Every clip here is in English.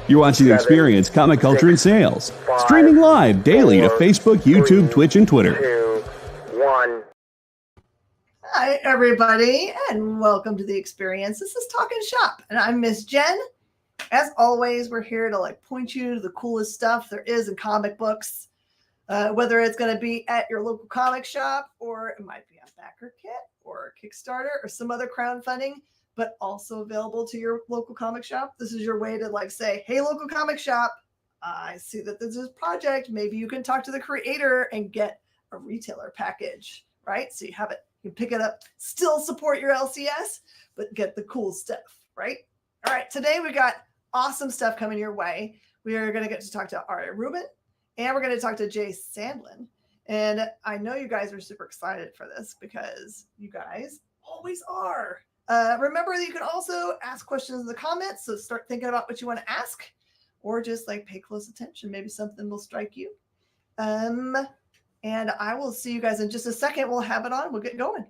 You're watching Experience Comic Culture and Sales. Streaming live daily to Facebook, YouTube, Twitch, and Twitter. 2, 1. Hi, everybody, and welcome to the Experience. This is Talkin Shop, and I'm Miss Jen. As always, we're here to point you to the coolest stuff there is in comic books, whether it's going to be at your local comic shop, or it might be a backer kit, or a Kickstarter, or some other crowdfunding, but also available to your local comic shop. This is your way to say, hey, local comic shop, I see that there's this project. Maybe you can talk to the creator and get a retailer package, right? So you have it, you pick it up, still support your LCS, but get the cool stuff, right? All right, today we got awesome stuff coming your way. We are going to get to talk to Ari Rubin, and we're going to talk to Jay Sandlin. And I know you guys are super excited for this because you guys always are. Remember that you can also ask questions in the comments. So start thinking about what you want to ask, or just pay close attention. Maybe something will strike you. And I will see you guys in just a second. We'll have it on. We'll get going.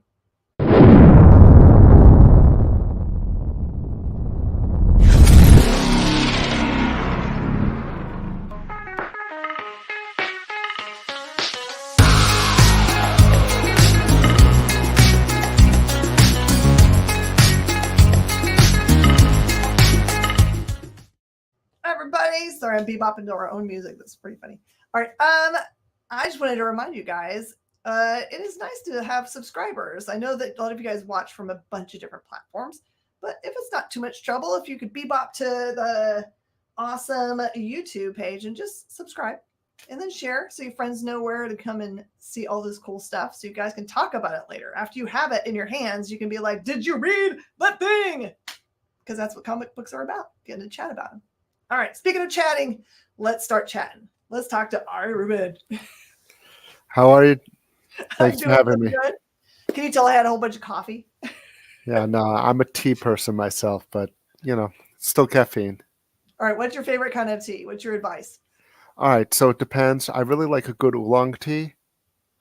Sorry, I'm bebopping to our own music. That's pretty funny. All right. I just wanted to remind you guys, it is nice to have subscribers. I know that a lot of you guys watch from a bunch of different platforms, but if it's not too much trouble, if you could bebop to the awesome YouTube page and just subscribe and then share so your friends know where to come and see all this cool stuff so you guys can talk about it later. After you have it in your hands, you can be like, did you read that thing? Because that's what comic books are about, getting to chat about them. All right, speaking of chatting, let's start chatting. Let's talk to Ari Rubin. How are you? Thanks for having me. Good. Can you tell I had a whole bunch of coffee? Yeah, no, I'm a tea person myself, but, still caffeine. All right, what's your favorite kind of tea? What's your advice? All right, so it depends. I really like a good oolong tea.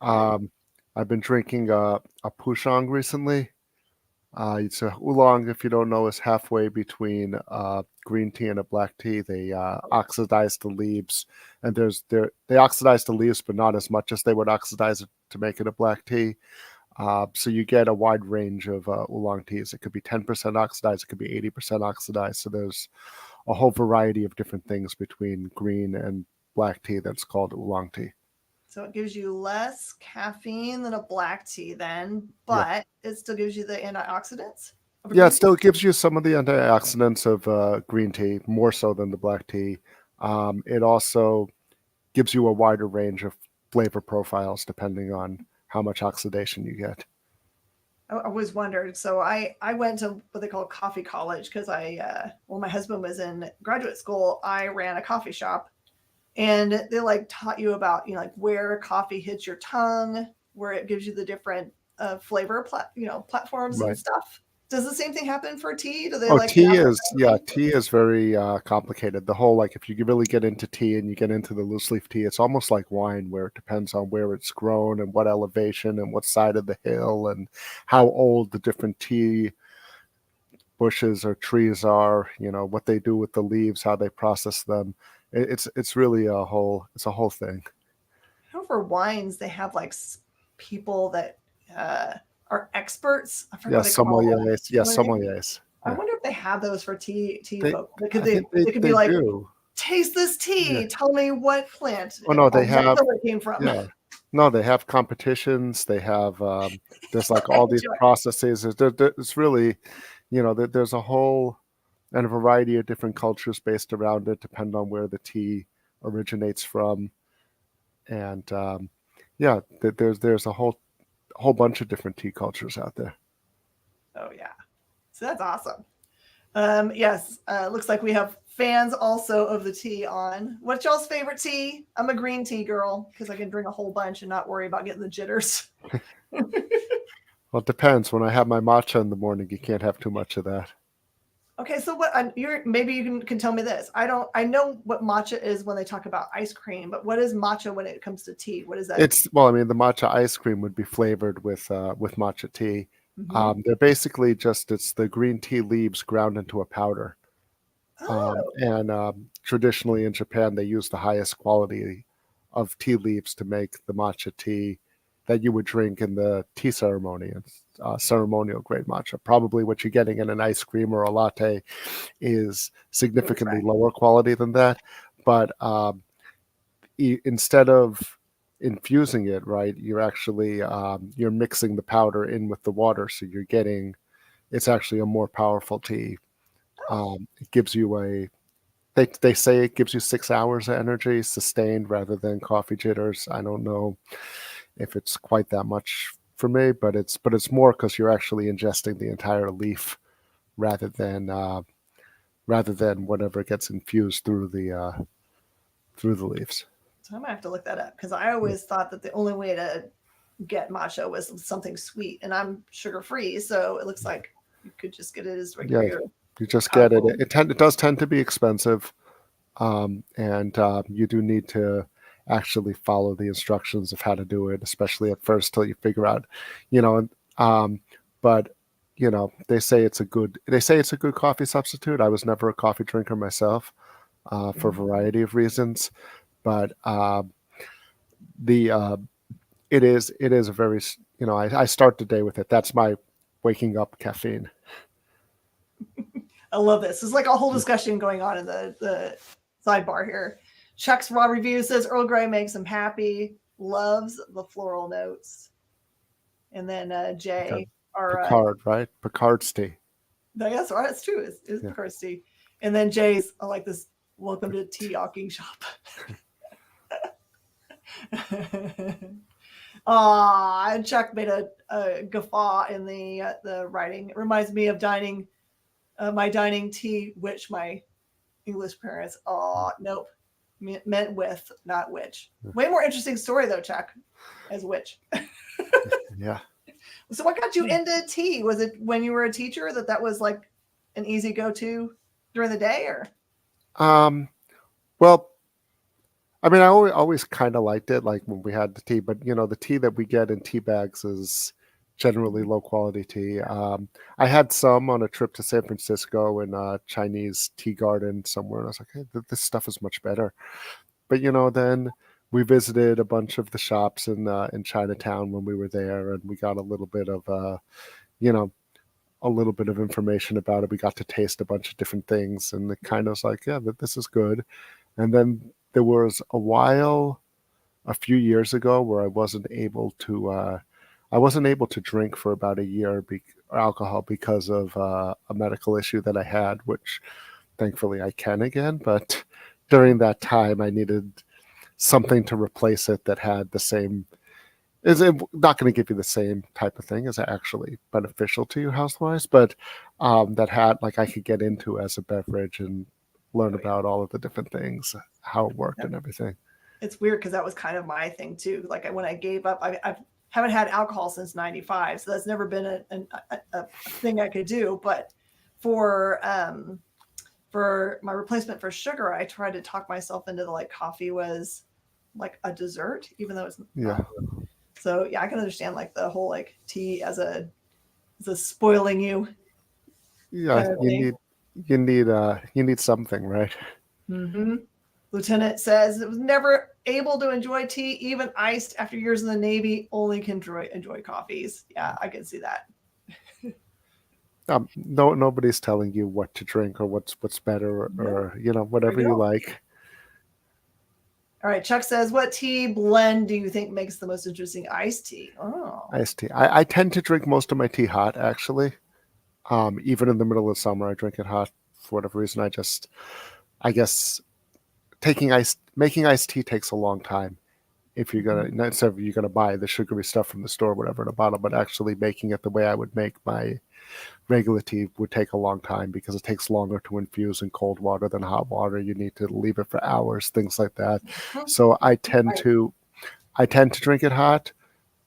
I've been drinking a Pouchong recently. So oolong, if you don't know, is halfway between green tea and a black tea. They oxidize the leaves, and they oxidize the leaves, but not as much as they would oxidize it to make it a black tea. So you get a wide range of oolong teas. It could be 10% oxidized, it could be 80% oxidized. So there's a whole variety of different things between green and black tea that's called oolong tea. So it gives you less caffeine than a black tea then, but it still gives you the antioxidants? Yeah, it still gives you some of the antioxidants of green tea, more so than the black tea. It also gives you a wider range of flavor profiles depending on how much oxidation you get. I always wondered. So I went to what they call coffee college because when my husband was in graduate school, I ran a coffee shop. And they taught you about, where coffee hits your tongue, where it gives you the different flavor, platforms and stuff. Does the same thing happen for tea? Do they tea is very complicated. The whole, if you really get into tea and you get into the loose leaf tea, it's almost like wine where it depends on where it's grown and what elevation and what side of the hill and how old the different tea bushes or trees are, what they do with the leaves, how they process them. It's really a whole thing. I know for wines they have people that are experts. I forget sommeliers. Yes, sommeliers. I wonder if they have those for tea folk. They could be like, do. Taste this tea. Yeah. Tell me what plant. Oh no, they have. Where it came from. Yeah. No, they have competitions. They have there's all these processes. It's really, there's a whole and a variety of different cultures based around it, depending on where the tea originates from. And there's a whole bunch of different tea cultures out there. Oh yeah, so that's awesome. Yes, looks like we have fans also of the tea on. What's y'all's favorite tea? I'm a green tea girl because I can drink a whole bunch and not worry about getting the jitters. Well, it depends. When I have my matcha in the morning, you can't have too much of that. Okay, so maybe you can tell me this. I know what matcha is when they talk about ice cream, but what is matcha when it comes to tea? What is that? The matcha ice cream would be flavored with matcha tea. Mm-hmm. They're basically it's the green tea leaves ground into a powder. Oh, And traditionally in Japan, they use the highest quality of tea leaves to make the matcha tea that you would drink in the tea ceremony. It's ceremonial grade matcha. Probably what you're getting in an ice cream or a latte is significantly lower quality than that. But instead of infusing it, right, you're actually you're mixing the powder in with the water, so you're getting it's actually a more powerful tea. It gives you they say it gives you 6 hours of energy sustained rather than coffee jitters. I don't know if it's quite that much for me, but it's more because you're actually ingesting the entire leaf rather than whatever gets infused through the leaves. so I might have to look that up because I always thought that the only way to get matcha was something sweet, and I'm sugar free, so it looks like you could just get it as Yeah, regular. you just get it. It does tend to be expensive, and you do need to actually follow the instructions of how to do it, especially at first till you figure out, you know. But they say it's a good coffee substitute. I was never a coffee drinker myself, for a variety of reasons, but the it is a very I start the day with it. That's my waking up caffeine. I love this. There's like a whole discussion going on in the sidebar here. Chuck's raw review says Earl Grey makes him happy, loves the floral notes. And then Jay, our Picard, right? Picard's tea. That's right. It's true. It's Picard's tea. And then Jay's, I like this. Welcome to Talkin Shop. And Chuck made a guffaw in the writing. It reminds me of my dining tea, which my English parents, nope, meant with, not which. Way more interesting story though, Chuck, as which. Yeah. So what got you into tea? Was it when you were a teacher that was like an easy go-to during the day, or? Well, I mean, I always kind of liked it, like when we had the tea, but the tea that we get in tea bags is generally low quality tea. I had some on a trip to San Francisco in a Chinese tea garden somewhere, and I was like, hey, this stuff is much better. But then we visited a bunch of the shops in Chinatown when we were there, and we got a little bit of information about it. We got to taste a bunch of different things, and it kind of was like, yeah, this is good. And then there was a few years ago where I wasn't able to drink for about a year alcohol because of a medical issue that I had, which thankfully I can again. But during that time, I needed something to replace it that had the same. Is it not going to give you the same type of thing as actually beneficial to you health-wise, but that had like I could get into as a beverage and learn about all of the different things, how it worked and everything. It's weird because that was kind of my thing too. Like when I gave up, I haven't had alcohol since '95, so that's never been a thing I could do. But for my replacement for sugar, I tried to talk myself into coffee was like a dessert, even though it's not. So yeah, I can understand like the whole tea as a spoiling you. Yeah, you need something, right? Mm-hmm. Lieutenant says it was never able to enjoy tea, even iced. After years in the Navy, only can enjoy coffees. Yeah, I can see that. Nobody's telling you what to drink or what's better or whatever you like. All right, Chuck says, what tea blend do you think makes the most interesting iced tea? Oh, iced tea. I tend to drink most of my tea hot, actually. Even in the middle of summer, I drink it hot for whatever reason. I guess making iced tea takes a long time. If you're gonna buy the sugary stuff from the store, whatever, in a bottle, but actually making it the way I would make my regular tea would take a long time because it takes longer to infuse in cold water than hot water. You need to leave it for hours, things like that. So I tend to drink it hot,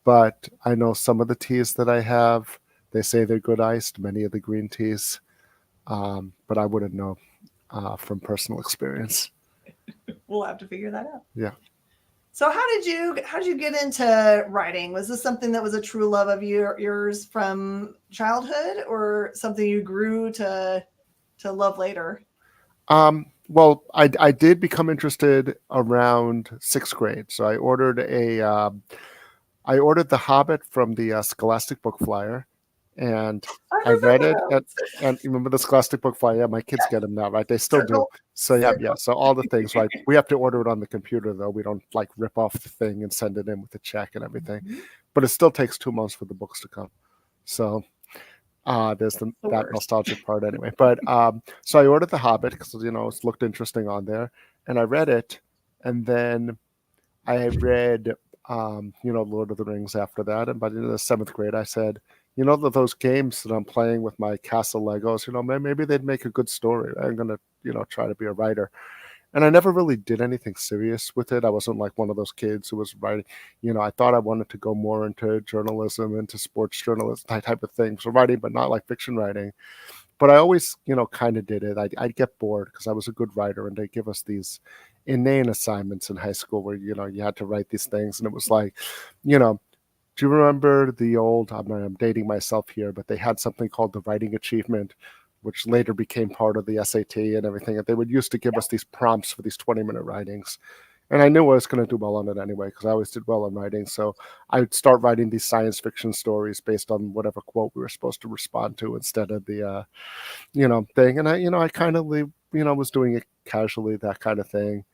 but I know some of the teas that I have, they say they're good iced, many of the green teas, but I wouldn't know from personal experience. We'll have to figure that out. Yeah. So how did you get into writing? Was this something that was a true love of yours from childhood, or something you grew to love later? Well, I did become interested around sixth grade. So I ordered The Hobbit from the Scholastic Book Flyer, and I I read remember it. those. And you remember the Scholastic Book Flyer? Yeah, my kids get them now, right? They still do. Circle, So yeah. circle. So all the things, right? We have to order it on the computer though. We don't like rip off the thing and send it in with the check and everything. Mhm. But it still takes 2 months for the books to come. So there's The that worst. nostalgic part anyway. But so I ordered The Hobbit because it looked interesting on there, and I read it, and then I read Lord of the Rings after that, and by the end of the seventh grade, I said, those games that I'm playing with my castle Legos, maybe they'd make a good story. I'm gonna try to be a writer. And I never really did anything serious with it. I wasn't like one of those kids who was writing. I thought I wanted to go more into journalism, into sports journalism, type of thing. So writing, but not like fiction writing. But I always, kind of did it. I'd get bored because I was a good writer, and they give us these inane assignments in high school where you had to write these things, and it was like, you know, do you remember the old? I'm dating myself here, but they had something called the writing achievement, which later became part of the SAT and everything. And they would used to give us these prompts for these 20-minute writings. And I knew I was going to do well on it anyway, because I always did well in writing. So I would start writing these science fiction stories based on whatever quote we were supposed to respond to instead of the, thing. And I kind of, was doing it casually, that kind of thing.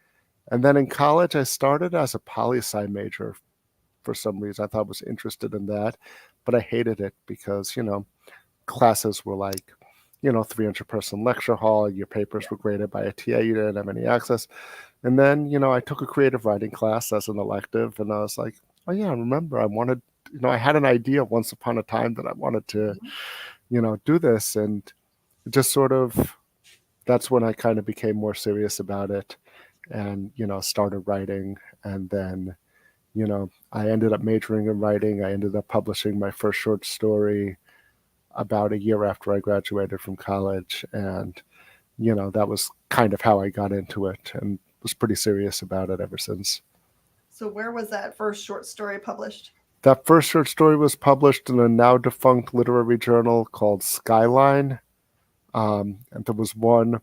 And then in college, I started as a poli-sci major for some reason. I thought I was interested in that, but I hated it because, classes were like, 300-person lecture hall. Your papers were graded by a TA. You didn't have any access. And then, I took a creative writing class as an elective, and I was like, oh yeah, I remember I wanted, I had an idea once upon a time that I wanted to, do this. And just sort of, that's when I kind of became more serious about it and, started writing. And then, I ended up majoring in writing. I ended up publishing my first short story about a year after I graduated from college. And, that was kind of how I got into it and was pretty serious about it ever since. So where was that first short story published? That first short story was published in a now defunct literary journal called Skyline. And there was one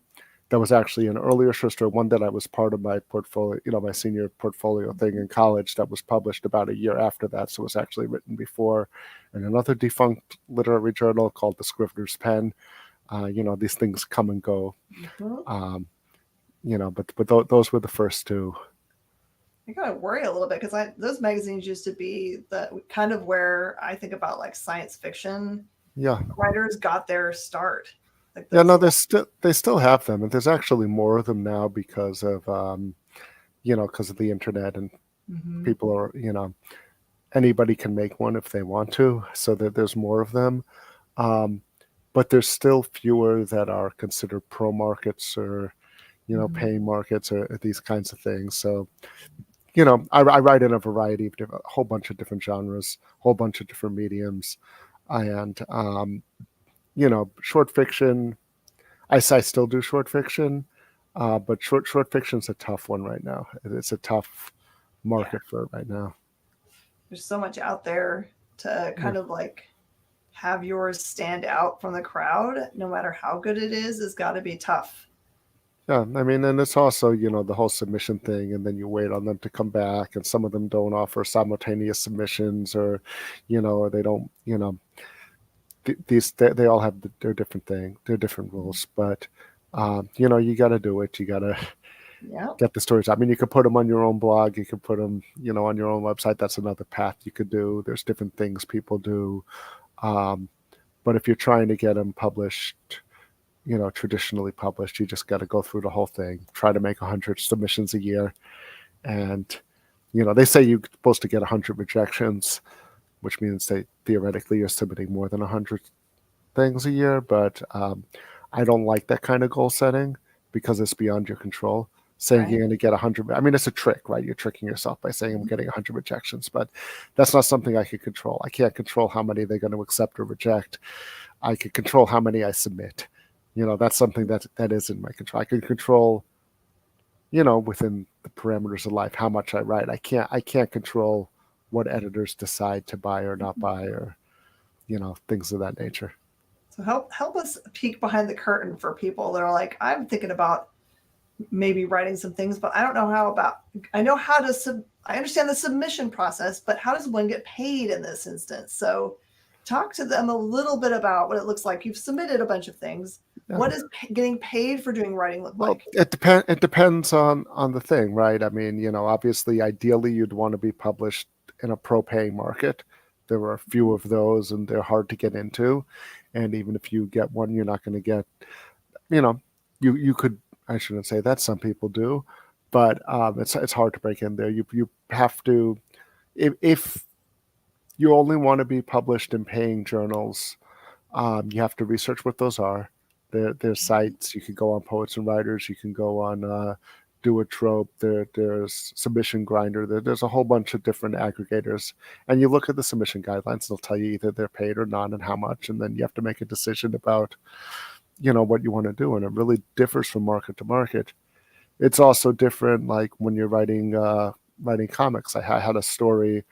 that was actually an earlier short story, one that I was part of my portfolio, my senior portfolio thing in college that was published about a year after that. So it was actually written before in another defunct literary journal called The Scrivener's Pen. These things come and go. Mm-hmm. But those were the first two. I kind of worry a little bit because those magazines used to be the kind of where I think about like science fiction. Yeah. Writers got their start. Like Yeah, no, they still have them, and there's actually more of them now because of because of the internet, and mm-hmm. people are anybody can make one if they want to, so that there's more of them. But there's still fewer that are considered pro markets or Mm-hmm. paying markets or these kinds of things. So I write in a variety of a whole bunch of different genres, a whole bunch of different mediums, and short fiction. I still do short fiction, but short fiction's a tough one right now. It's a tough market for it right now. There's so much out there to kind of like have yours stand out from the crowd, no matter how good it is, has got to be tough. Yeah, I mean, and it's also, the whole submission thing, and then you wait on them to come back, and some of them don't offer simultaneous submissions, or, or they don't, they all have their different thing, their different rules, but, you got to do it. You got to get the stories. I mean, you could put them on your own blog. You could put them, on your own website. That's another path you could do. There's different things people do. But if you're trying to get them published, traditionally published, you just got to go through the whole thing, try to make 100 submissions a year. And, they say you're supposed to get 100 rejections, which means theoretically you're submitting more than 100 things a year. But I don't like that kind of goal setting because it's beyond your control. Saying you're going to get 100, I mean, it's a trick, right? You're tricking yourself by saying I'm getting 100 rejections, but that's not something I can control. I can't control how many they're going to accept or reject. I can control how many I submit. That's something that is in my control. I can control, within the parameters of life, how much I write. I can't control what editors decide to buy or not buy, or, things of that nature. So help us peek behind the curtain for people that are like, I'm thinking about maybe writing some things, but I don't know I know how to, I understand the submission process, but how does one get paid in this instance? So talk to them a little bit about what it looks like. You've submitted a bunch of things. Yeah. What is getting paid for doing writing look like? It depends on the thing, right? I mean, obviously, ideally, you'd want to be published in a pro-paying market. There are a few of those, and they're hard to get into. And even if you get one, you're not going to get, you could, I shouldn't say that, some people do, but it's hard to break in there. You have to, if you only want to be published in paying journals, you have to research what those are. There's sites. You can go on Poets and Writers. You can go on Do a Trope. There's Submission Grinder. There's a whole bunch of different aggregators. And you look at the submission guidelines. They'll tell you either they're paid or not and how much. And then you have to make a decision about, what you want to do. And it really differs from market to market. It's also different, like when you're writing comics. I had a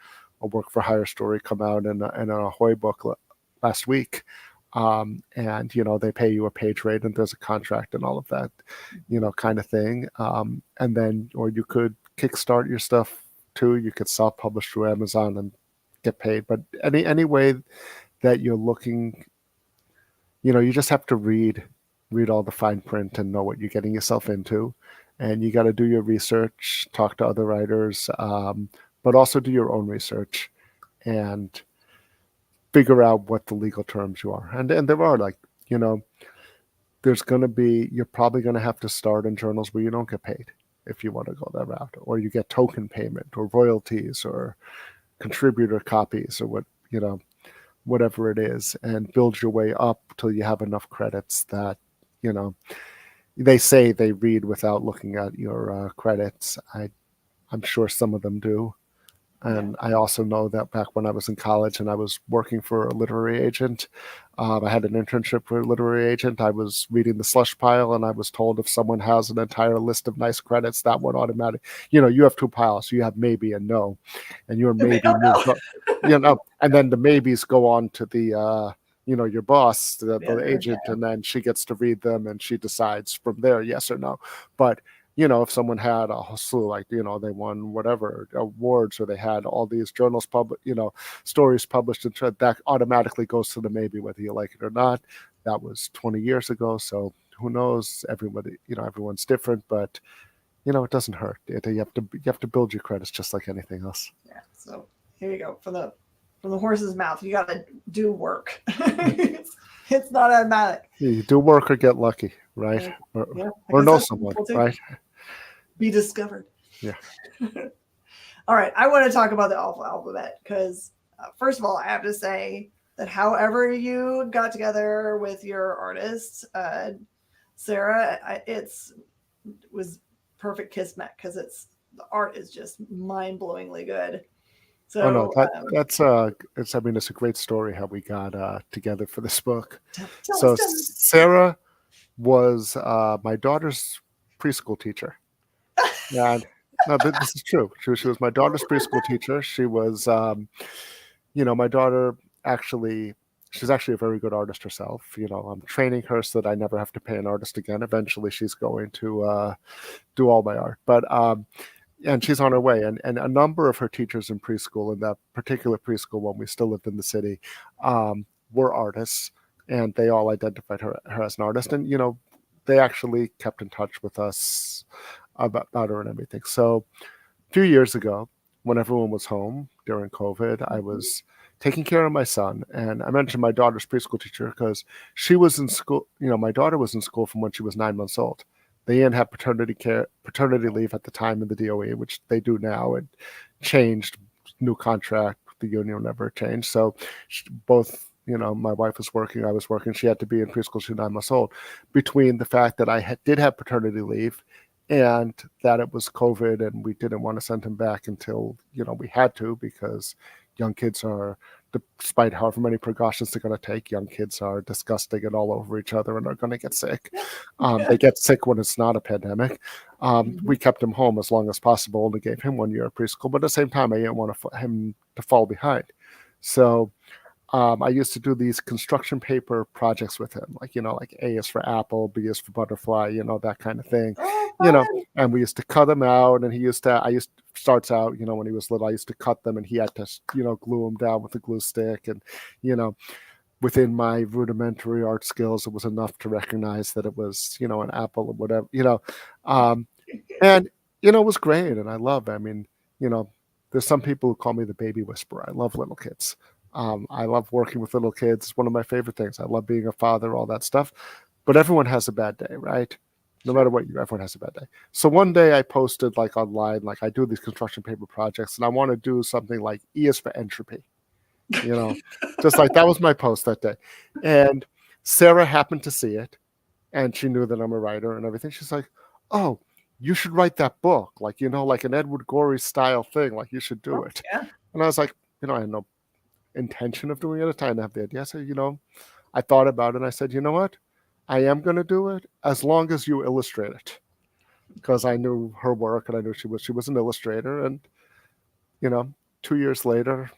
work for hire story come out in an Ahoy book last week. And they pay you a page rate and there's a contract and all of that, kind of thing. And then, or you could kickstart your stuff too. You could self-publish through Amazon and get paid. But any way that you're looking, you just have to read all the fine print and know what you're getting yourself into. And you got to do your research, talk to other writers, but also do your own research and figure out what the legal terms you are. And there are, like, there's going to be, you're probably going to have to start in journals where you don't get paid if you want to go that route, or you get token payment or royalties or contributor copies or whatever it is, and build your way up till you have enough credits that, they say they read without looking at your credits. I'm sure some of them do. And I also know that back when I was in college and I was working for a literary agent, I had an internship for a literary agent. I was reading the slush pile and I was told if someone has an entire list of nice credits, that one automatic, you have two piles. You have maybe and no. And your maybe, and then the maybes go on to the, your boss, the agent, and then she gets to read them and she decides from there, yes or no. But if someone had a slew, like, they won whatever awards, or they had all these journals stories published, and that automatically goes to the maybe, whether you like it or not. That was 20 years ago. So who knows? Everybody, everyone's different, but, it doesn't hurt. You have to build your credits just like anything else. Yeah. So here you go. From the horse's mouth, you got to do work. It's not automatic. You do work or get lucky, right? Or know someone, right? Be discovered. Yeah. All right. I want to talk about the alpha alphabet because, first of all, I have to say that however you got together with your artist, Sarah, it was perfect kismet because the art is just mind-blowingly good. So it's a great story how we got together for this book. So Sarah was my daughter's preschool teacher. And no, this is true. She was my daughter's preschool teacher. She was, my daughter she's actually a very good artist herself. I'm training her so that I never have to pay an artist again. Eventually, she's going to do all my art. But and she's on her way. And a number of her teachers in preschool, in that particular preschool when we still lived in the city, were artists, and they all identified her as an artist. And they actually kept in touch with us about her and everything. So a few years ago, when everyone was home during COVID, I was taking care of my son. And I mentioned my daughter's preschool teacher because she was in school. My daughter was in school from when she was 9 months old. They didn't have paternity leave at the time in the DOE, which they do now. It changed, new contract, the union never changed. So both, my wife was working, I was working. She had to be in preschool. She was 9 months old. Between the fact that I did have paternity leave and that it was COVID and we didn't want to send him back until, we had to, because young kids are, despite however many precautions they're going to take, young kids are disgusting and all over each other and are going to get sick. They get sick when it's not a pandemic. We kept him home as long as possible and gave him 1 year of preschool. But at the same time, I didn't want him to fall behind. So I used to do these construction paper projects with him, like, like A is for apple, B is for butterfly, that kind of thing, Oh, you know, fun. and we used to cut them out. And starts out, when he was little, I used to cut them and he had to, glue them down with a glue stick. And, within my rudimentary art skills, it was enough to recognize that it was, an apple or whatever, and, it was great. And there's some people who call me the baby whisperer. I love little kids. I love working with little kids. It's one of my favorite things. I love being a father, all that stuff. But everyone has a bad day, right? No matter what everyone has a bad day. So one day I posted like online, like I do these construction paper projects and I want to do something like E is for entropy, just like that was my post that day. And Sarah happened to see it and she knew that I'm a writer and everything. She's like, oh, you should write that book. Like, like an Edward Gorey style thing. Like you should do it. Yeah. And I was like, I had no intention of doing it at the time. I didn't have the idea. So, I thought about it and I said, you know what? I am going to do it as long as you illustrate it. Because I knew her work and I knew she was an illustrator. And, 2 years later,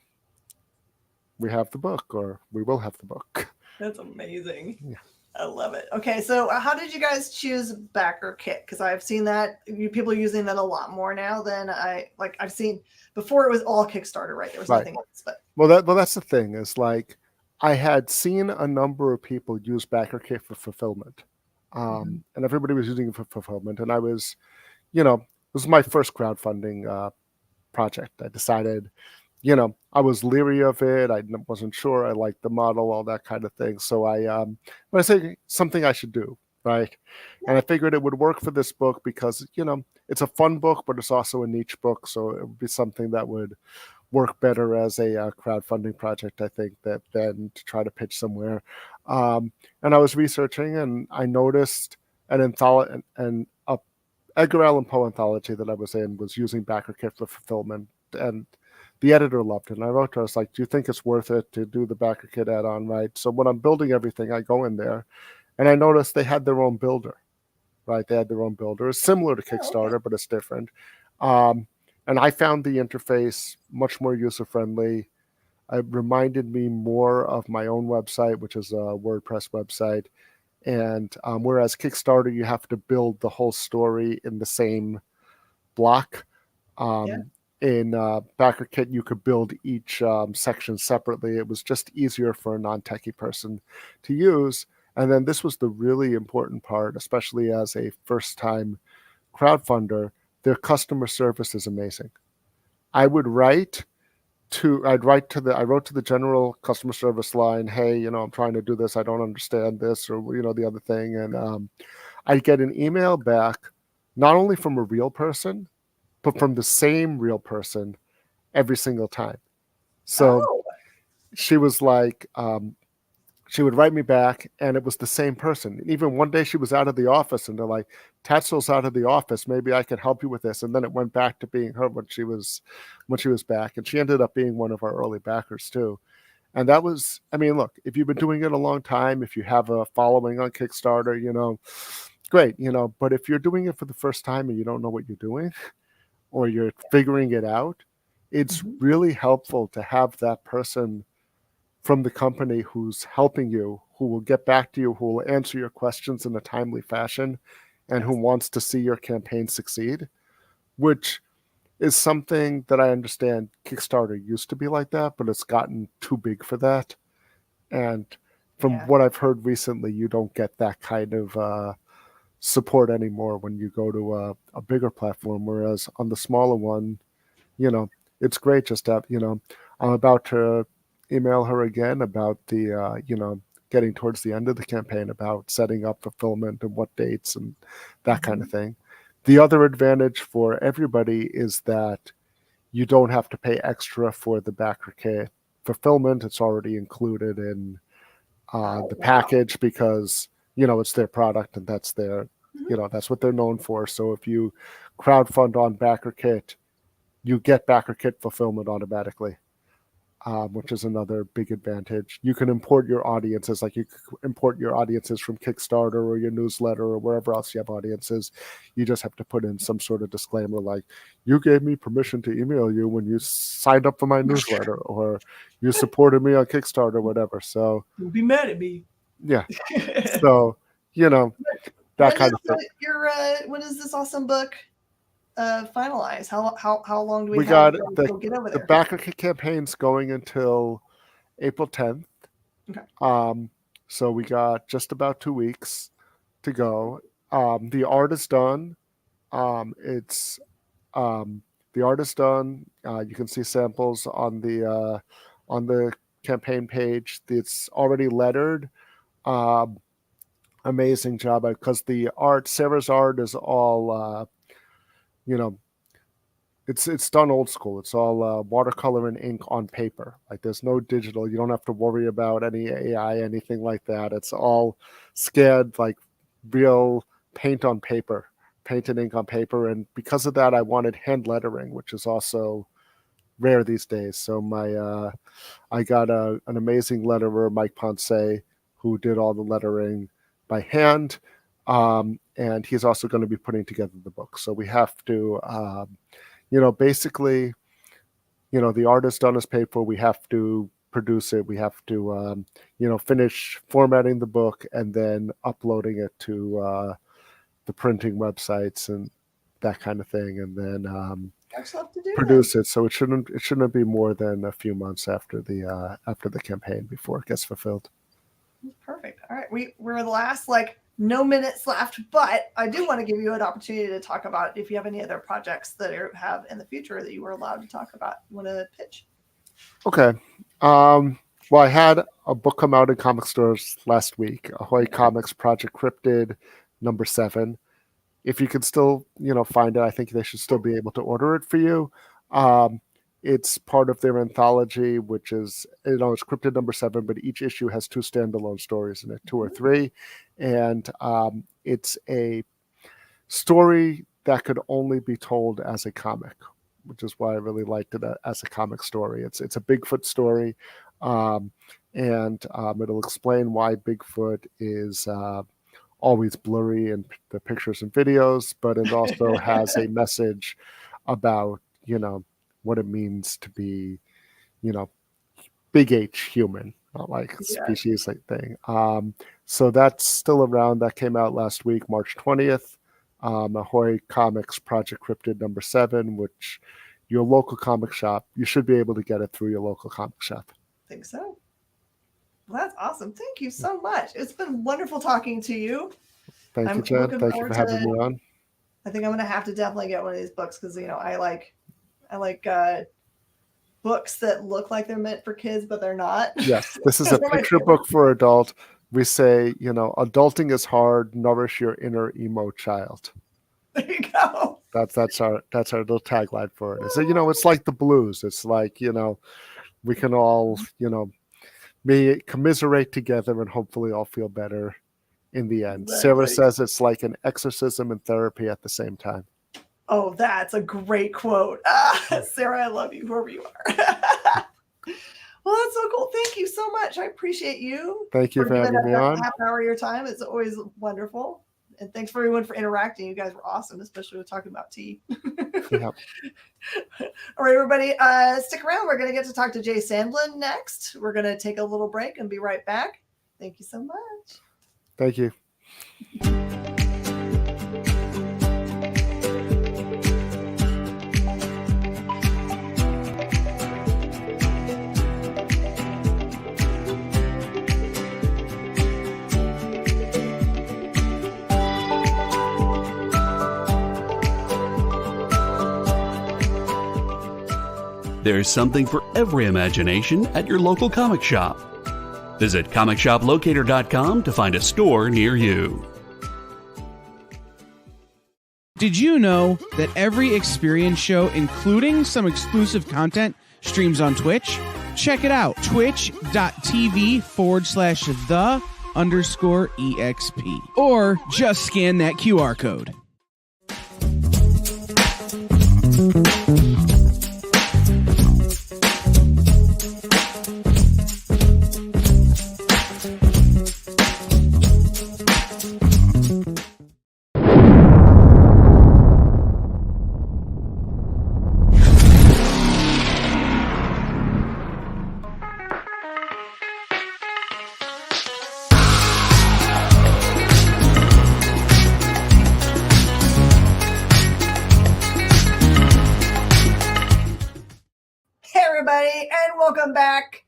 we have the book, or we will have the book. That's amazing. Yeah. I love it. Okay, so how did you guys choose backer kit? Because I've seen that people are using that a lot more now than I've seen before. It was all Kickstarter, right? There was nothing else. But that's the thing is like I had seen a number of people use backer kit for fulfillment, and everybody was using it for fulfillment. And I was, this was my first crowdfunding project. I decided, I was leery of it. I wasn't sure. I liked the model, all that kind of thing. So but I said something I should do, right? And I figured it would work for this book because, it's a fun book, but it's also a niche book. So it would be something that would work better as a crowdfunding project, I think, than to try to pitch somewhere. And I was researching and I noticed an anthology and a Edgar Allan Poe anthology that I was in was using backer kit for fulfillment. And the editor loved it. And I wrote to her, I was like, do you think it's worth it to do the backer kit add-on, right? So when I'm building everything, I go in there and I noticed they had their own builder, right? They had their own builder. It's similar to Kickstarter, but it's different. And I found the interface much more user-friendly. It reminded me more of my own website, which is a WordPress website. And whereas Kickstarter, you have to build the whole story in the same block. In backer kit, you could build each section separately. It was just easier for a non-techie person to use. And then this was the really important part, especially as a first-time crowdfunder. Their customer service is amazing. I wrote to the general customer service line, hey, I'm trying to do this. I don't understand this, or, the other thing. And I'd get an email back, not only from a real person, but from the same real person every single time. So she was like, she would write me back and it was the same person. Even one day she was out of the office and they're like, Tatsel's out of the office. Maybe I could help you with this. And then it went back to being her when she was back. And she ended up being one of our early backers too. And that was, look, if you've been doing it a long time, if you have a following on Kickstarter, great, but if you're doing it for the first time and you don't know what you're doing, or you're figuring it out, it's really helpful to have that person from the company who's helping you, who will get back to you, who will answer your questions in a timely fashion, and who wants to see your campaign succeed, which is something that I understand Kickstarter used to be like that, but it's gotten too big for that. And from what I've heard recently, you don't get that kind of support anymore when you go to a bigger platform, whereas on the smaller one, it's great just to have, I'm about to email her again about the getting towards the end of the campaign, about setting up fulfillment and what dates and that kind of thing. The other advantage for everybody is that you don't have to pay extra for the backer kit fulfillment. It's already included in the package because it's their product and that's their, that's what they're known for. So if you crowdfund on backer kit, you get backer kit fulfillment automatically. which is another big advantage. You can import your audiences, like you can import your audiences from Kickstarter or your newsletter or wherever else you have audiences. You just have to put in some sort of disclaimer like, you gave me permission to email you when you signed up for my newsletter, or you supported me on Kickstarter, whatever. So You'll be mad at me. Yeah. So, that kind of thing. When is this awesome book finalized? How long do we have got to get over there? The backer campaign's going until April 10th. Okay. So we got just about 2 weeks to go. The art is done. The art is done. You can see samples on the campaign page. It's already lettered. Amazing job, because Sarah's art is all it's done old school. It's all watercolor and ink on paper. Like, there's no digital. You don't have to worry about any AI, anything like that. It's all scanned, like real paint and ink on paper. And because of that, I wanted hand lettering, which is also rare these days. So I got an amazing letterer, Mike Ponce, who did all the lettering by hand. And he's also going to be putting together the book. So we have to, basically, the art is done as paid for. We have to produce it. We have to, finish formatting the book and then uploading it to the printing websites and that kind of thing, and then produce it. So it shouldn't be more than a few months after the campaign before it gets fulfilled. Perfect. All right, we're the last no minutes left, but I do want to give you an opportunity to talk about if you have any other projects that you have in the future that you were allowed to talk about. You want to pitch? Okay. Well, I had a book come out in comic stores last week, Ahoy Comics Project Cryptid #7. If you can still, find it, I think they should still be able to order it for you. It's part of their anthology, which is, it's Cryptid #7, but each issue has 2 standalone stories in it, 2 or 3. And it's a story that could only be told as a comic, which is why I really liked it as a comic story. It's a Bigfoot story, and it'll explain why Bigfoot is always blurry in the pictures and videos, but it also has a message about, what it means to be, big H human, not like species like thing. So that's still around. That came out last week, March 20th. Ahoy Comics Project Cryptid #7, which your local comic shop, you should be able to get it through your local comic shop. I think so. Well, that's awesome. Thank you so much. It's been wonderful talking to you. Thank you, Jen. Thank you for having me on. I think I'm going to have to definitely get one of these books because, I like books that look like they're meant for kids, but they're not. Yes, this is a picture book for adult. We say, adulting is hard. Nourish your inner emo child. There you go. That's our little tagline for it. So, it's like the blues. It's like, we can all, commiserate together and hopefully all feel better in the end. Exactly. Sarah says it's like an exorcism and therapy at the same time. Oh, that's a great quote. Sarah, I love you, whoever you are. Well, that's so cool. Thank you so much. I appreciate you. Thank you for having me on. Half an hour of your time. It's always wonderful. And thanks for everyone for interacting. You guys were awesome, especially with talking about tea. Yep. All right, everybody, stick around. We're going to get to talk to Jay Sandlin next. We're going to take a little break and be right back. Thank you so much. Thank you. There's something for every imagination at your local comic shop. Visit comicshoplocator.com to find a store near you. Did you know that every experience show, including some exclusive content, streams on Twitch? Check it out, twitch.tv/the_EXP. Or just scan that QR code. welcome back.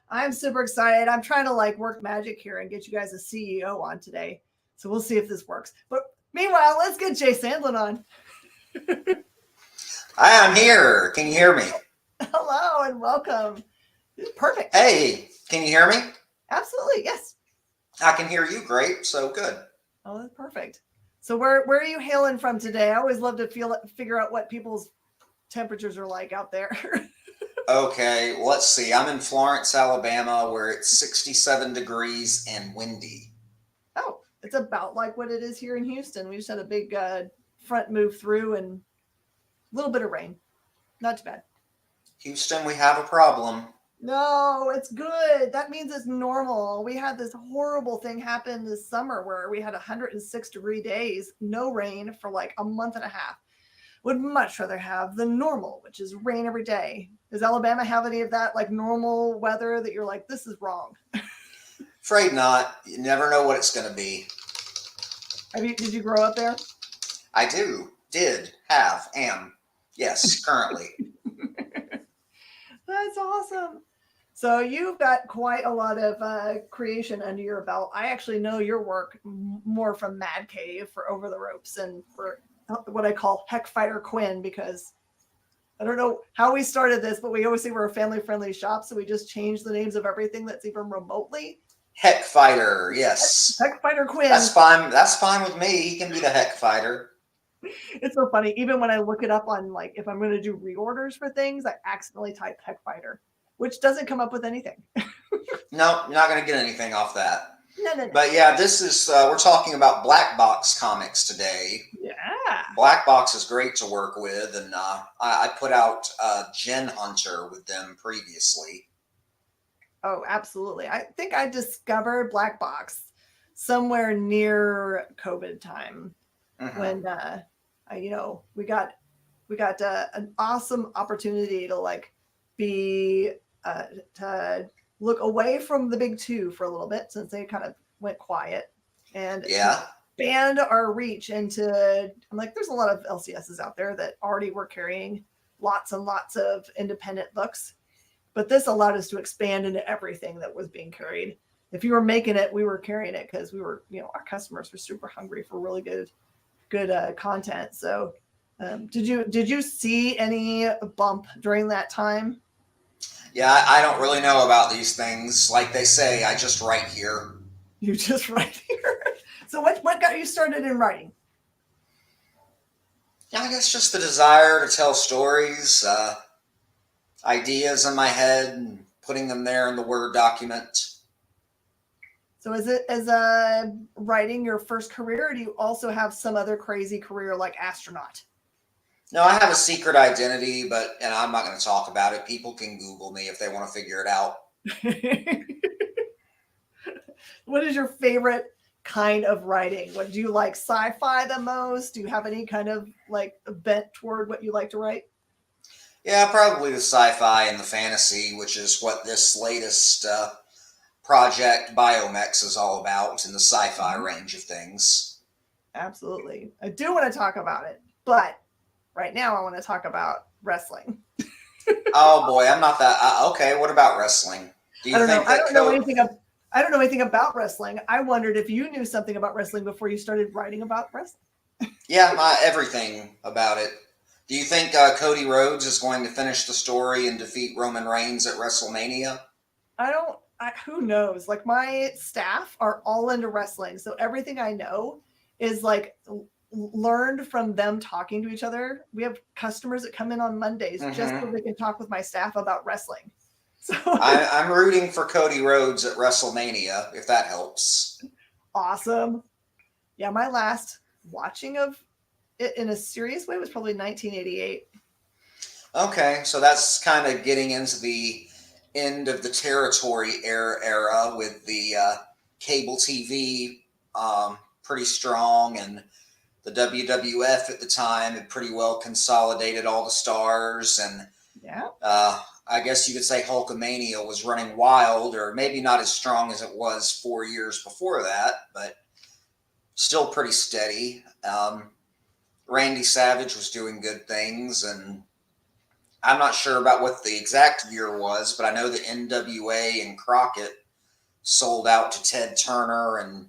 I'm super excited. I'm trying to work magic here and get you guys a CEO on today. So we'll see if this works. But meanwhile, let's get Jay Sandlin on. Hi, I'm here. Can you hear me? Hello and welcome. Perfect. Hey, can you hear me? Absolutely. Yes. I can hear you great. So good. Oh, that's perfect. So where are you hailing from today? I always love to figure out what people's temperatures are like out there. Okay, let's see. I'm in Florence, Alabama, where it's 67 degrees and windy. Oh, it's about like what it is here in Houston. We just had a big front move through and a little bit of rain. Not too bad. Houston, we have a problem. No, it's good. That means it's normal. We had this horrible thing happen this summer where we had 106-degree days, no rain for like a month and a half. Would much rather have the normal, which is rain every day. Does Alabama have any of that like normal weather that you're like, this is wrong? Afraid not. You never know what it's going to be. Did you grow up there? I am. Yes, currently. That's awesome. So you've got quite a lot of creation under your belt. I actually know your work more from Mad Cave for Over the Ropes and for what I call Heck Fighter Quinn, because I don't know how we started this, but we always say we're a family-friendly shop, so we just changed the names of everything that's even remotely. Heck Fighter, yes. Heck Fighter Quinn. That's fine. That's fine with me. He can be the Heck Fighter. It's so funny. Even when I look it up on if I'm going to do reorders for things, I accidentally type Heck Fighter, which doesn't come up with anything. No, you're not going to get anything off that. No. But yeah, this is, we're talking about Black Box comics today. Yeah. Black Box is great to work with, and I put out Gen Hunter with them previously. Oh, absolutely. I think I discovered Black Box somewhere near COVID time when we got an awesome opportunity to to look away from the big two for a little bit since they kind of went quiet and expand our reach into. I'm like, there's a lot of LCSs out there that already were carrying lots and lots of independent books, but this allowed us to expand into everything that was being carried. If you were making it, we were carrying it because we were, our customers were super hungry for really good content. So did you see any bump during that time? Yeah, I don't really know about these things. Like they say, I just write here. You just write here. So what got you started in writing? Yeah, I guess just the desire to tell stories, ideas in my head, and putting them there in the Word document. So is writing your first career, or do you also have some other crazy career like astronaut? No, I have a secret identity, and I'm not going to talk about it. People can Google me if they want to figure it out. What is your favorite kind of writing? What do you like? Sci-fi the most? Do you have any kind of bent toward what you like to write? Yeah, probably the sci-fi and the fantasy, which is what this latest project Biomex is all about in the sci-fi range of things. Absolutely. I do want to talk about it, but right now I want to talk about wrestling. Oh boy, I'm not that. Okay, what about wrestling? I don't know. I don't know anything about wrestling. I wondered if you knew something about wrestling before you started writing about wrestling. Yeah, everything about it. Do you think Cody Rhodes is going to finish the story and defeat Roman Reigns at WrestleMania? Who knows? My staff are all into wrestling, so everything I know is learned from them talking to each other. We have customers that come in on Mondays just so they can talk with my staff about wrestling. So I'm rooting for Cody Rhodes at WrestleMania, if that helps. Awesome. Yeah, my last watching of it in a serious way was probably 1988. Okay, so that's kind of getting into the end of the territory era with the cable TV pretty strong, and the WWF at the time had pretty well consolidated all the stars, and I guess you could say Hulkamania was running wild, or maybe not as strong as it was 4 years before that, but still pretty steady. Randy Savage was doing good things, and I'm not sure about what the exact year was, but I know the NWA and Crockett sold out to Ted Turner and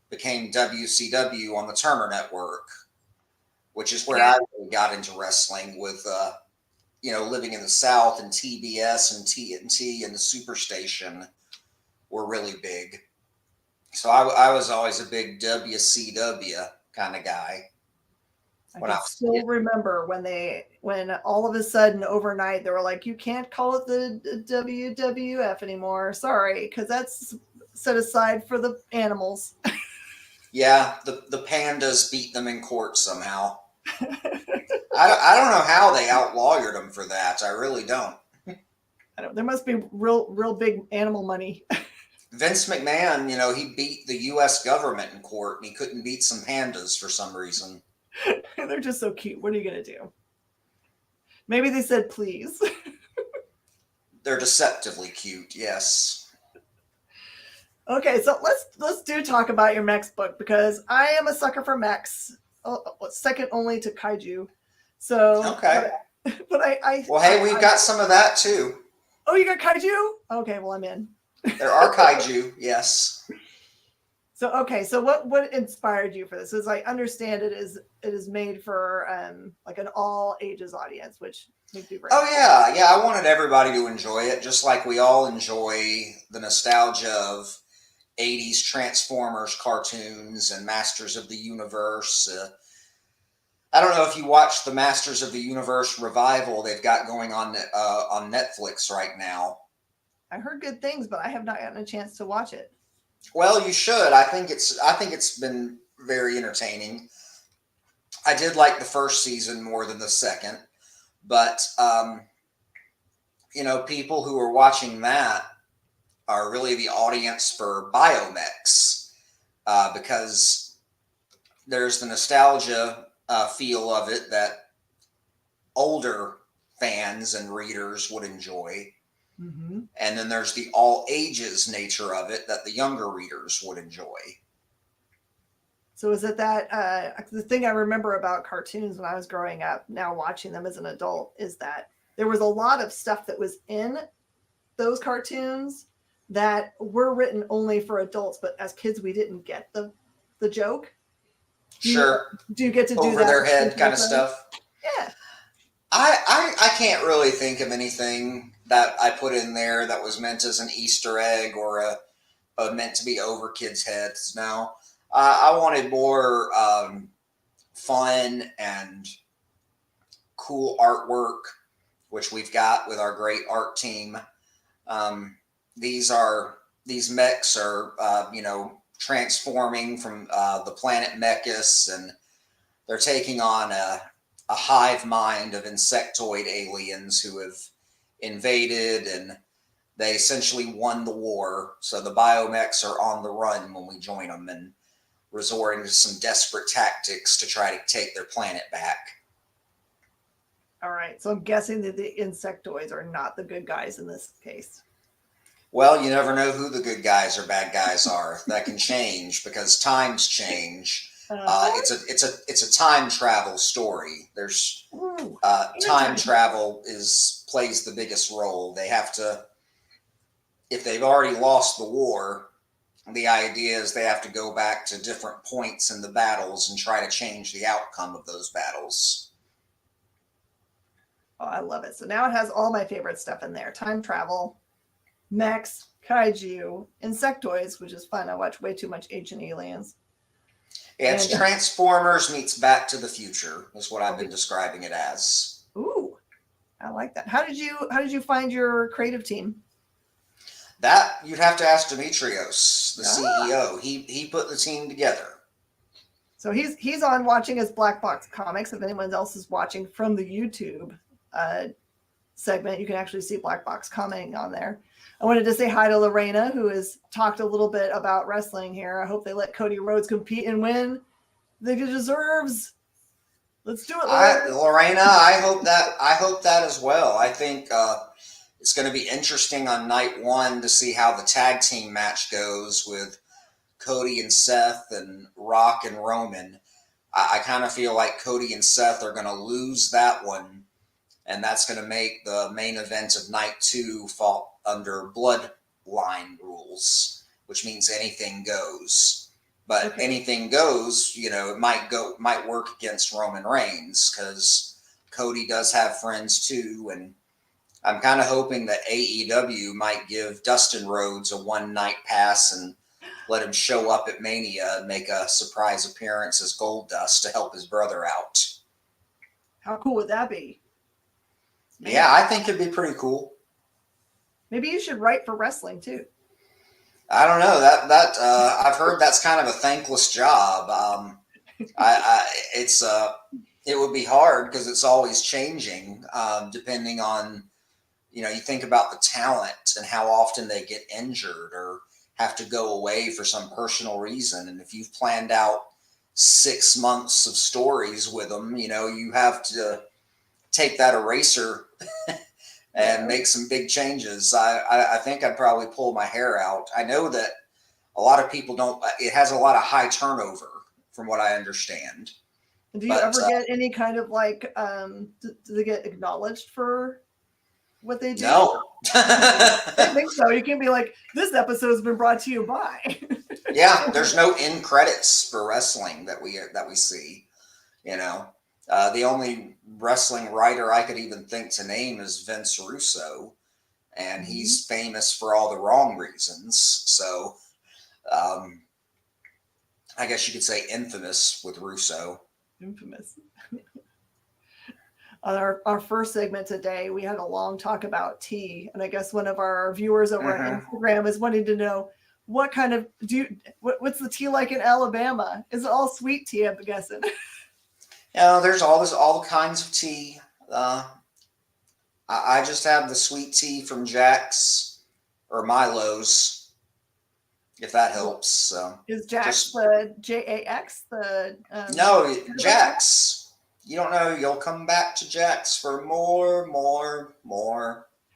became WCW on the Turner Network, which is where I really got into wrestling with, living in the South, and TBS and TNT and the Superstation were really big. So I was always a big WCW kind of guy. I can still remember when all of a sudden overnight they were like, you can't call it the WWF anymore. Sorry, because that's set aside for the animals. Yeah, the pandas beat them in court somehow. I don't know how they outlawed them for that. I really don't. There must be real big animal money. Vince McMahon, he beat the U.S. government in court, and he couldn't beat some pandas for some reason. They're just so cute. What are you going to do? Maybe they said please. They're deceptively cute, yes. Okay, so let's talk about your mechs book, because I am a sucker for mechs, second only to kaiju. So okay, but I well, hey, we've got some of that too. Oh, you got kaiju? Okay, well, I'm in. There are kaiju, yes. So okay, so what inspired you for this? As I understand it is made for like an all ages audience, which makes me very excited. Yeah, I wanted everybody to enjoy it, just like we all enjoy the nostalgia of 80s Transformers cartoons and Masters of the Universe. I don't know if you watched the Masters of the Universe revival they've got going on Netflix right now. I heard good things, but I have not gotten a chance to watch it. Well, you should. I think it's been very entertaining. I did like the first season more than the second, but people who are watching that are really the audience for biomechs, because there's the nostalgia feel of it that older fans and readers would enjoy. Mm-hmm. And then there's the all ages nature of it that the younger readers would enjoy. So is it that the thing I remember about cartoons when I was growing up, now watching them as an adult, is that there was a lot of stuff that was in those cartoons that were written only for adults, but as kids we didn't get the joke. Sure. Do you get to do over that their head kind of stuff? Yeah. I can't really think of anything that I put in there that was meant as an Easter egg or meant to be over kids' heads. No, I wanted more fun and cool artwork, which we've got with our great art team. These mechs are transforming from the planet Mechus, and they're taking on a hive mind of insectoid aliens who have invaded, and they essentially won the war. So the biomechs are on the run when we join them and resorting to some desperate tactics to try to take their planet back. All right. So I'm guessing that the insectoids are not the good guys in this case. Well, you never know who the good guys or bad guys are. That can change because times change. It's a time travel story. There's time travel plays the biggest role. They have to, if they've already lost the war, the idea is they have to go back to different points in the battles and try to change the outcome of those battles. Oh, I love it. So now it has all my favorite stuff in there: time travel, mechs, kaiju, insectoids, which is fun. I watch way too much Ancient Aliens. Yeah, it's Transformers meets Back to the Future is what I've been describing it as. Ooh, I like that. How did you find your creative team? That you'd have to ask Demetrios, the CEO. He put the team together. So he's on watching his Black Box Comics. If anyone else is watching from the YouTube segment, you can actually see Black Box commenting on there. I wanted to say hi to Lorena, who has talked a little bit about wrestling here. I hope they let Cody Rhodes compete and win. They deserves. Let's do it, Lorena. I hope that as well. I think it's going to be interesting on night one to see how the tag team match goes with Cody and Seth and Rock and Roman. I kind of feel like Cody and Seth are going to lose that one, and that's going to make the main event of night 2 fall under bloodline rules, which means anything goes. But anything goes, it might work against Roman Reigns because Cody does have friends too, and I'm kind of hoping that AEW might give Dustin Rhodes a one-night pass and let him show up at Mania and make a surprise appearance as Goldust to help his brother out. How cool would that be? Man. Yeah, I think it'd be pretty cool. Maybe you should write for wrestling too. I don't know that I've heard that's kind of a thankless job. It would be hard because it's always changing, depending on, you think about the talent and how often they get injured or have to go away for some personal reason. And if you've planned out 6 months of stories with them, you have to take that eraser and make some big changes. I think I'd probably pull my hair out. I know that a lot of people don't, it has a lot of high turnover from what I understand. Do you ever get any kind of do they get acknowledged for what they do? No. I think so. You can be like, this episode has been brought to you by. Yeah, there's no end credits for wrestling that we see. The only wrestling writer I could even think to name is Vince Russo, and he's famous for all the wrong reasons. So, I guess you could say infamous with Russo. Infamous. On our first segment today, we had a long talk about tea, and I guess one of our viewers over on Instagram is wanting to know what kind of what's the tea like in Alabama? Is it all sweet tea? I'm guessing. There's all kinds of tea. I just have the sweet tea from Jack's or Milo's, if that helps. So is Jack's the Jax the? No, Jack's. You don't know, you'll come back to Jack's for more.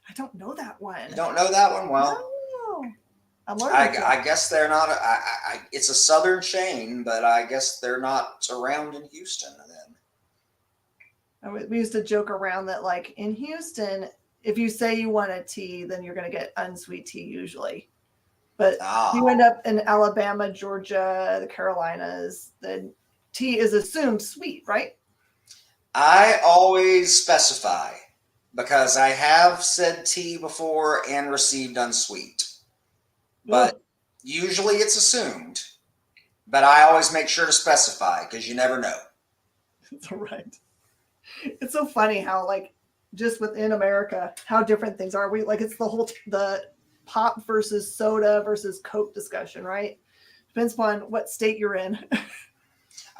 I don't know that one. You don't know that one? Well, no. I guess they're not, it's a southern chain, but I guess they're not around in Houston then. We used to joke around that, in Houston, if you say you want a tea, then you're going to get unsweet tea usually. But you end up in Alabama, Georgia, the Carolinas, then tea is assumed sweet, right? I always specify because I have said tea before and received unsweet, but usually it's assumed. But I always make sure to specify because you never know. That's right. It's so funny how, just within America, how different things are. It's the pop versus soda versus Coke discussion, right? Depends upon what state you're in.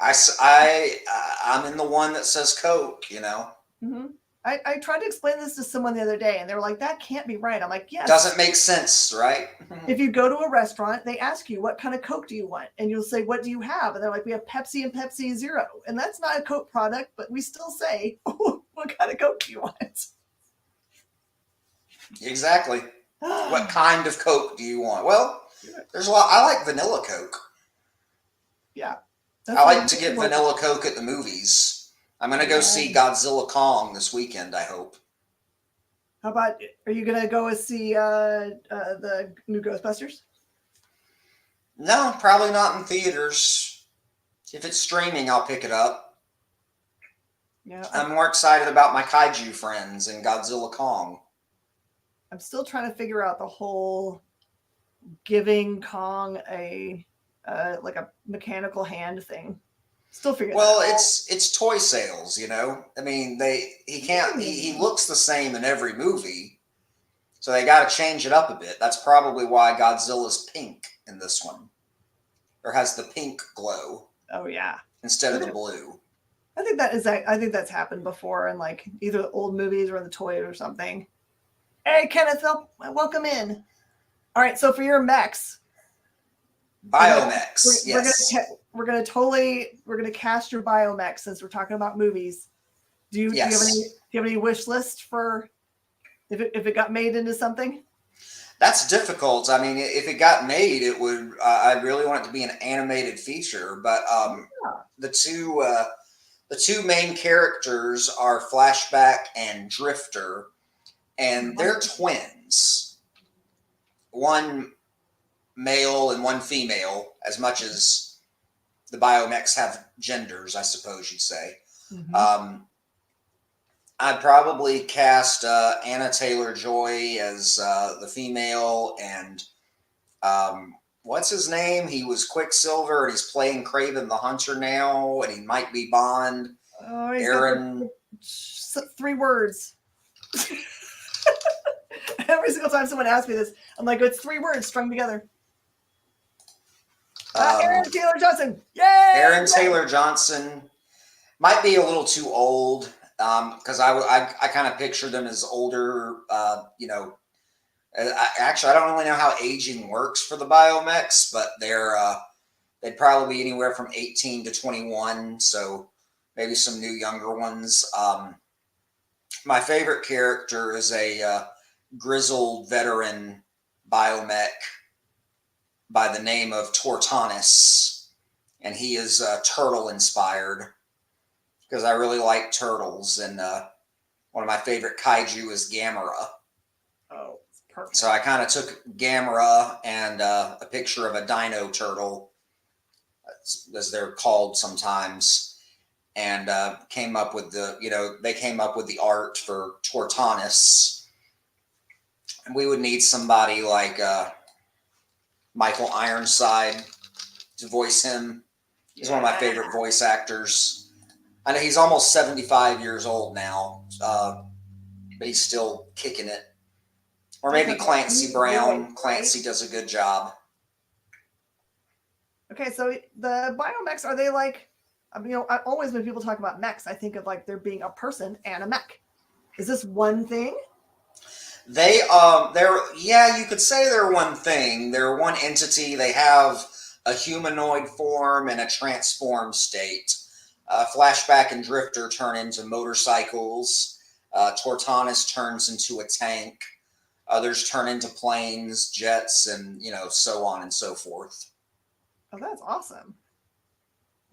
I'm in the one that says Coke, Mm-hmm. I tried to explain this to someone the other day, and they were like, that can't be right. I'm like, yes. Doesn't make sense, right? If you go to a restaurant, they ask you, what kind of Coke do you want? And you'll say, what do you have? And they're like, we have Pepsi and Pepsi Zero. And that's not a Coke product, but we still say, oh, what kind of Coke do you want? Exactly. What kind of Coke do you want? Well, there's a lot. I like vanilla Coke. Yeah. I like to get vanilla Coke at the movies. I'm going to go see Godzilla Kong this weekend, I hope. How about, are you going to go see the new Ghostbusters? No, probably not in theaters. If it's streaming, I'll pick it up. Yeah, I'm more excited about my kaiju friends and Godzilla Kong. I'm still trying to figure out the whole giving Kong a mechanical hand thing. Still figuring. Well, it's toy sales, I mean, he looks the same in every movie, so they got to change it up a bit. That's probably why Godzilla's pink in this one, or has the pink glow. Oh yeah, instead of the blue. I think that's happened before in either the old movies or in the toys or something. Hey, Kenneth, welcome in. All right, so for your mechs. Biomechs, yes. We're gonna cast your biomech since we're talking about movies. Do you have any wish list for if it got made into something? That's difficult. I mean, if it got made, it would. I really want it to be an animated feature. But the The two main characters are Flashback and Drifter, and they're twins. One male and one female, as much as the biomechs have genders, I suppose you'd say. I'd probably cast Anna Taylor-Joy as the female, and what's his name? He was Quicksilver, and he's playing Kraven the Hunter now, and he might be Bond. Oh, Aaron. 3 words. Every single time someone asks me this, I'm like, it's 3 words strung together. Aaron Taylor Johnson. Yay! Aaron Taylor Johnson might be a little too old, because I kind of picture them as older. Actually, I don't really know how aging works for the biomechs, but they'd probably be anywhere from 18 to 21. So maybe some new younger ones. My favorite character is a grizzled veteran biomech by the name of Tortonis, and he is turtle inspired because I really like turtles, and one of my favorite kaiju is Gamera. Oh, perfect. So I kind of took Gamera and a picture of a dino turtle, as they're called sometimes, and came up with the art for Tortonis. And we would need somebody like Michael Ironside to voice him. He's one of my favorite voice actors. I know he's almost 75 years old now, but he's still kicking it. Or maybe Clancy Brown. Clancy does a good job. Okay, so the biomechs, are they like, always when people talk about mechs, I think of like there being a person and a mech. Is this one thing? You could say they're one thing. They're one entity. They have a humanoid form and a transformed state. Flashback and Drifter turn into motorcycles. Tortonis turns into a tank. Others turn into planes, jets, and so on and so forth. Oh, that's awesome.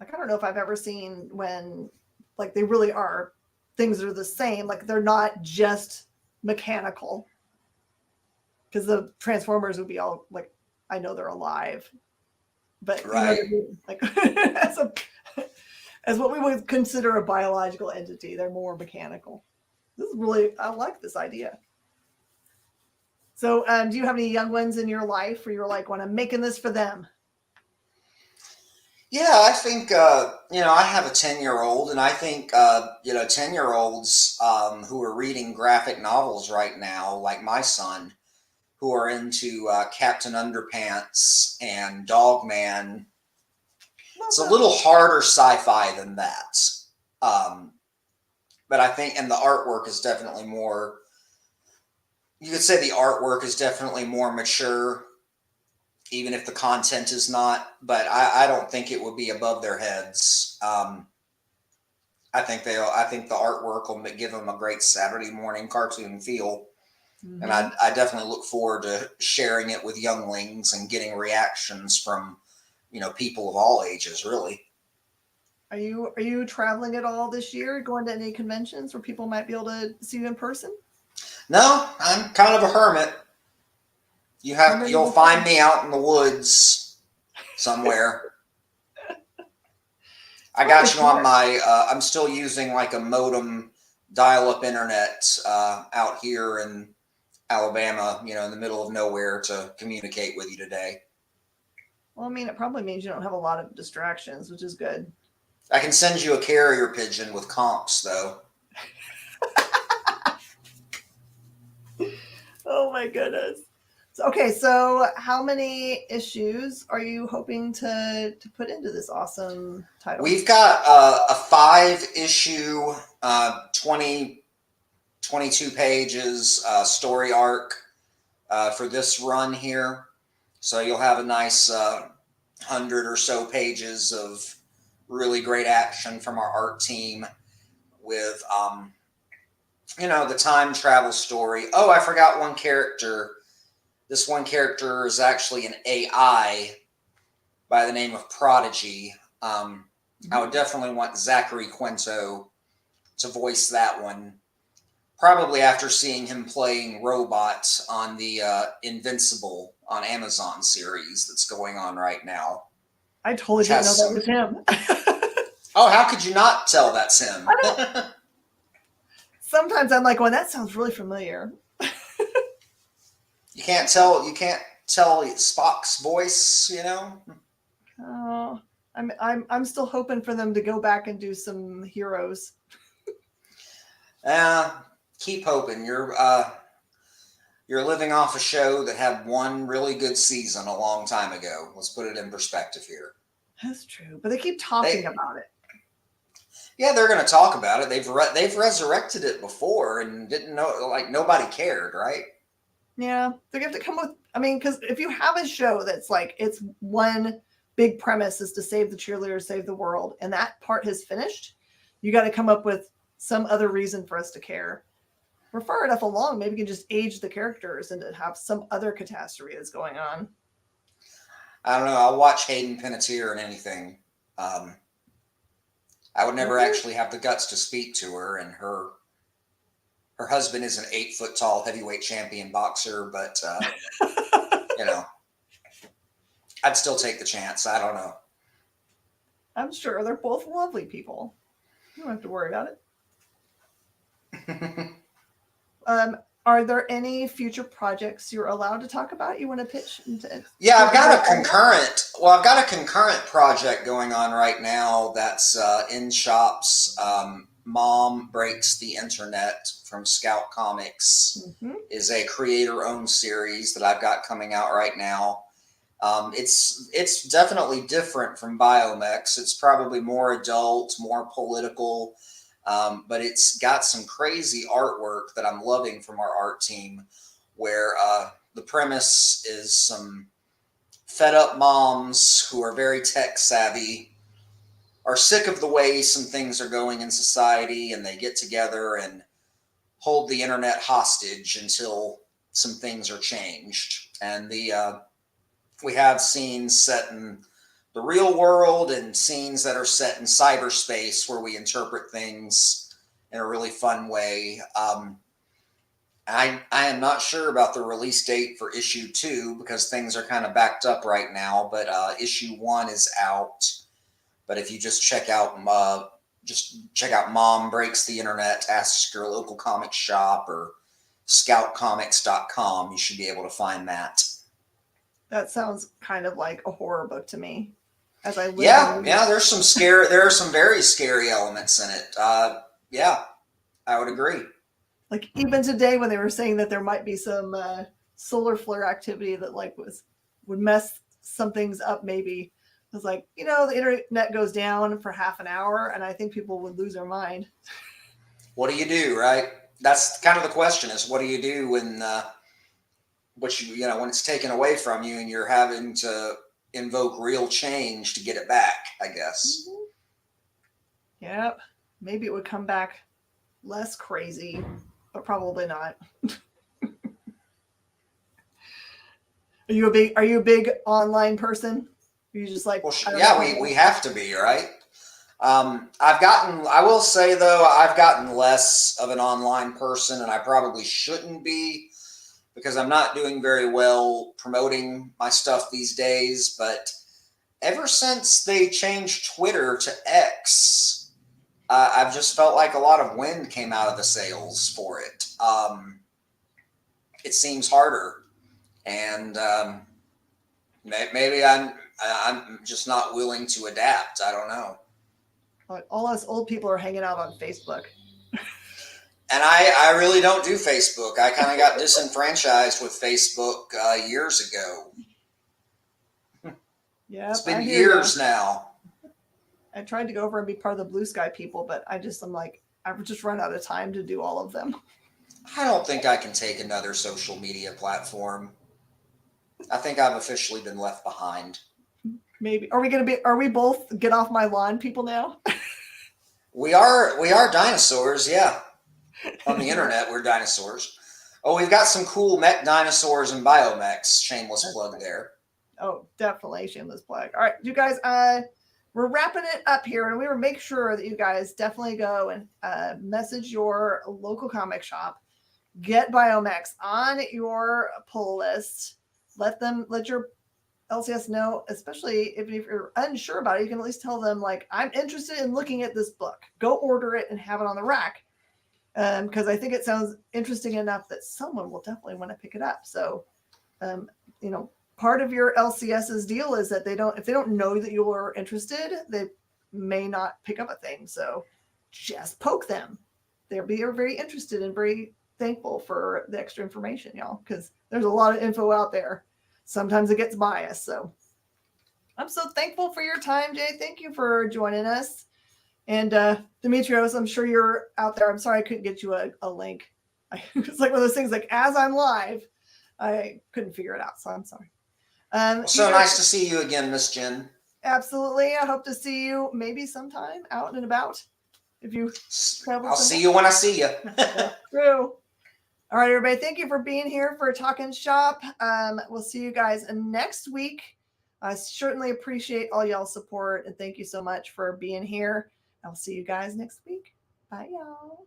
Like, I don't know if I've ever seen when like they really are things that are the same. Like they're not just mechanical, because the Transformers would be all like, I know they're alive, but right. Like as what we would consider a biological entity, they're more mechanical. I like this idea. So do you have any young ones in your life where you're like, when I'm making this for them? Yeah, I think, I have a 10-year-old, and I think, 10-year-olds who are reading graphic novels right now, like my son, who are into Captain Underpants and Dogman. It's a little harder sci-fi than that. But I think, and the artwork is definitely more, you could say the artwork is definitely more mature, even if the content is not, but I don't think it would be above their heads. I think the artwork will give them a great Saturday morning cartoon feel. Mm-hmm. And I definitely look forward to sharing it with younglings and getting reactions from, people of all ages, really. Are you traveling at all this year? Going to any conventions where people might be able to see you in person? No, I'm kind of a hermit. You'll find me out in the woods somewhere. I got you on my, I'm still using like a modem dial-up internet out here in Alabama, in the middle of nowhere to communicate with you today. Well, I mean, it probably means you don't have a lot of distractions, which is good. I can send you a carrier pigeon with comps, though. Oh my goodness. So how many issues are you hoping to put into this awesome title? We've got a 5-issue, 22 pages story arc for this run here. So you'll have a nice 100 or so pages of really great action from our art team with, the time travel story. Oh, I forgot one character. This one character is actually an AI by the name of Prodigy. I would definitely want Zachary Quinto to voice that one. Probably after seeing him playing Robot on the Invincible on Amazon series that's going on right now. I totally didn't know that was him. Oh, how could you not tell that's him? Sometimes I'm like, well, that sounds really familiar. You can't tell Spock's voice, you know? Oh, I'm still hoping for them to go back and do some Heroes. Keep hoping. You're living off a show that had one really good season a long time ago. Let's put it in perspective here. That's true, but they keep talking about it. Yeah, they're going to talk about it. They've resurrected it before and didn't know, like, nobody cared, right? Yeah, they're going to have to come with. I mean, because if you have a show that's like it's one big premise is to save the cheerleaders, save the world, and that part has finished, you got to come up with some other reason for us to care. We're far enough along. Maybe we can just age the characters and have some other catastrophe that's going on. I don't know. I'll watch Hayden Panettiere in anything. I would never actually have the guts to speak to her, and her husband is an 8-foot tall heavyweight champion boxer, but you know, I'd still take the chance. I don't know. I'm sure they're both lovely people. You don't have to worry about it. Are there any future projects you're allowed to talk about? You want to pitch? Yeah, I've got a concurrent project going on right now that's in shops. Mom Breaks the Internet from Scout Comics is a creator-owned series that I've got coming out right now. It's definitely different from Biomex. It's probably more adult, more political. But it's got some crazy artwork that I'm loving from our art team, where the premise is some fed up moms who are very tech savvy, are sick of the way some things are going in society, and they get together and hold the internet hostage until some things are changed. And we have scenes set in the real world and scenes that are set in cyberspace where we interpret things in a really fun way. I am not sure about the release date for issue 2 because things are kind of backed up right now, but issue 1 is out. But if you just check out Mom Breaks the Internet, ask your local comic shop or scoutcomics.com, you should be able to find that. That sounds kind of like a horror book to me. As I there's some scary. There are some very scary elements in it. Yeah, I would agree. Like even today, when they were saying that there might be some solar flare activity that would mess some things up, maybe it was like, the internet goes down for half an hour, and I think people would lose their mind. What do you do, right? That's kind of the question: is what do you do when when it's taken away from you and you're having to invoke real change to get it back, I guess. Yep. Maybe it would come back less crazy, but probably not. Are you a big online person? Are you just like, we have to be, right? I will say though, I've gotten less of an online person, and I probably shouldn't be, because I'm not doing very well promoting my stuff these days. But ever since they changed Twitter to X, I've just felt like a lot of wind came out of the sails for it. It seems harder, and maybe I'm just not willing to adapt. I don't know. All us old people are hanging out on Facebook. And I really don't do Facebook. I kind of got disenfranchised with Facebook years ago. Yeah, it's been years now. I tried to go over and be part of the Blue Sky people, but I've just run out of time to do all of them. I don't think I can take another social media platform. I think I've officially been left behind. Maybe. Are we both get off my lawn people now? We are dinosaurs, yeah. On the internet, we're dinosaurs. Oh, we've got some cool mech dinosaurs and Biomex. Shameless plug there. Oh, definitely shameless plug. All right, you guys, we're wrapping it up here, and we will make sure that you guys definitely go and message your local comic shop, get Biomex on your pull list. Let your LCS know, especially if you're unsure about it, you can at least tell them, like, I'm interested in looking at this book. Go order it and have it on the rack. Because I think it sounds interesting enough that someone will definitely want to pick it up. So, part of your LCS's deal is that if they don't know that you're interested, they may not pick up a thing. So just poke them. They're very interested and very thankful for the extra information, y'all, because there's a lot of info out there. Sometimes it gets biased. So I'm so thankful for your time, Jay. Thank you for joining us. And Demetrios, I'm sure you're out there. I'm sorry I couldn't get you a link. It's like one of those things, like, as I'm live, I couldn't figure it out. So I'm sorry. So nice to see you again, Miss Jen. Absolutely. I hope to see you maybe sometime out and about. If you travel, I'll see you when I see you. True. All right, everybody. Thank you for being here for Talkin Shop. We'll see you guys next week. I certainly appreciate all y'all's support, and thank you so much for being here. I'll see you guys next week. Bye, y'all.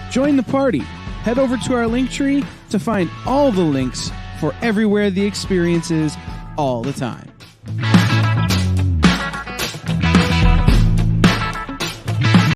Join the party. Head over to our link tree to find all the links for everywhere the experience is all the time.